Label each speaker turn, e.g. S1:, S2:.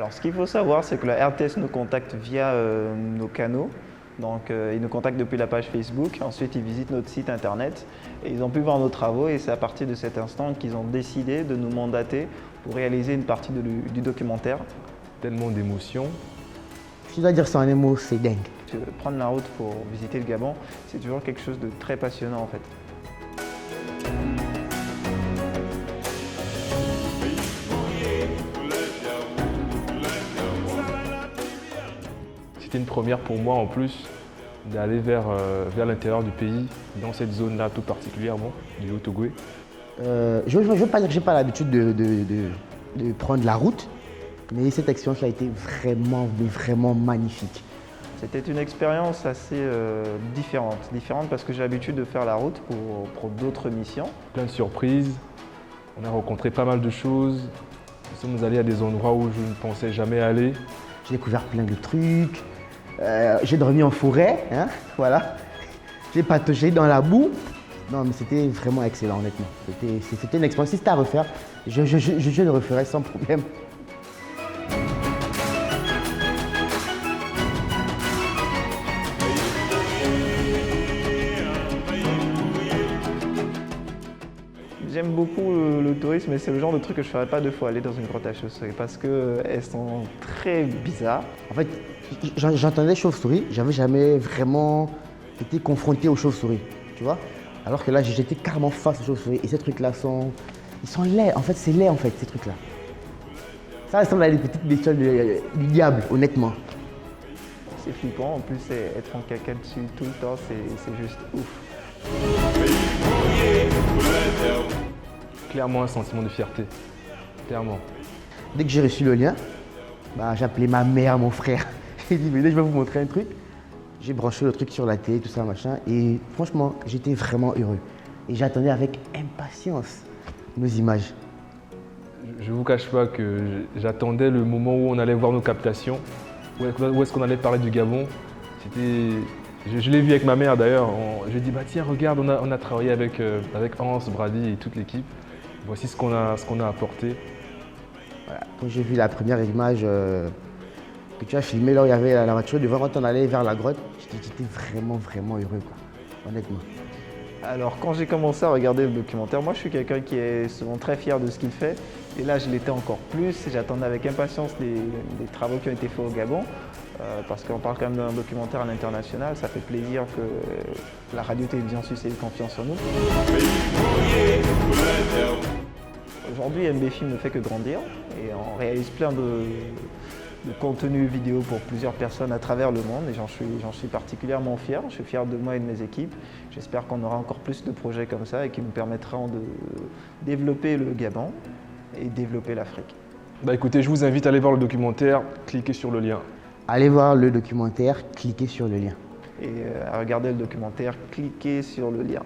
S1: Alors, ce qu'il faut savoir, c'est que la RTS nous contacte via nos canaux. Donc, ils nous contactent depuis la page Facebook. Ensuite, ils visitent notre site internet et ils ont pu voir nos travaux. Et c'est à partir de cet instant qu'ils ont décidé de nous mandater pour réaliser une partie du documentaire.
S2: Tellement d'émotions.
S3: Je dois dire ça en un mot, c'est dingue.
S1: Prendre la route pour visiter le Gabon, c'est toujours quelque chose de très passionnant en fait.
S2: C'était une première pour moi en plus d'aller vers l'intérieur du pays, dans cette zone-là tout particulièrement, du Haut-Ogooué.
S3: Je ne veux pas dire que je n'ai pas l'habitude de prendre la route, mais cette expérience-là a été vraiment magnifique.
S1: C'était une expérience assez différente parce que j'ai l'habitude de faire la route pour d'autres missions.
S2: Plein de surprises, on a rencontré pas mal de choses. Nous sommes allés à des endroits où je ne pensais jamais aller.
S3: J'ai découvert plein de trucs. J'ai dormi en forêt, hein, voilà. J'ai patauché dans la boue. Non, mais c'était vraiment excellent, honnêtement. C'était une expérience. Si c'était à refaire, je le referais sans problème.
S1: J'aime beaucoup le tourisme, mais c'est le genre de truc que je ne ferais pas deux fois, aller dans une grotte à chauves-souris, parce qu'elles sont très bizarres.
S3: En fait, j'entendais chauve-souris, j'avais jamais vraiment été confronté aux chauves-souris, tu vois. Alors que là, j'étais carrément face aux chauves-souris. Et ces trucs-là ils sont laids. En fait, c'est laid, en fait, ces trucs-là. Ça ressemble à des petites bestioles du diable, honnêtement.
S1: C'est flippant, en plus être en caca dessus tout le temps, c'est juste ouf.
S2: Clairement un sentiment de fierté, clairement.
S3: Dès que j'ai reçu le lien, j'ai appelé ma mère, mon frère. J'ai dit, venez, je vais vous montrer un truc. J'ai branché le truc sur la télé, tout ça, machin. Et franchement, j'étais vraiment heureux. Et j'attendais avec impatience nos images.
S2: Je ne vous cache pas que j'attendais le moment où on allait voir nos captations, où est-ce qu'on allait parler du Gabon. Je l'ai vu avec ma mère d'ailleurs. Je lui ai dit, tiens, regarde, on a travaillé avec Hans, Brady et toute l'équipe. Voici ce qu'on a apporté.
S3: Voilà. Quand j'ai vu la première image que tu as filmée, là où il y avait la voiture devant, quand on allait vers la grotte, j'étais vraiment heureux, quoi, honnêtement.
S1: Alors quand j'ai commencé à regarder le documentaire, moi je suis quelqu'un qui est souvent très fier de ce qu'il fait. Et là je l'étais encore plus. J'attendais avec impatience des travaux qui ont été faits au Gabon. Parce qu'on parle quand même d'un documentaire à l'international, ça fait plaisir que la radio-télévision suisse ait confiance en nous. Aujourd'hui, MB Film ne fait que grandir et on réalise plein de contenu vidéo pour plusieurs personnes à travers le monde et j'en suis particulièrement fier. Je suis fier de moi et de mes équipes. J'espère qu'on aura encore plus de projets comme ça et qui nous permettront de développer le Gabon et développer l'Afrique.
S2: Écoutez, je vous invite à aller voir le documentaire, cliquez sur le lien.
S3: Allez voir le documentaire, cliquez sur le lien.
S1: Et à regarder le documentaire, cliquez sur le lien.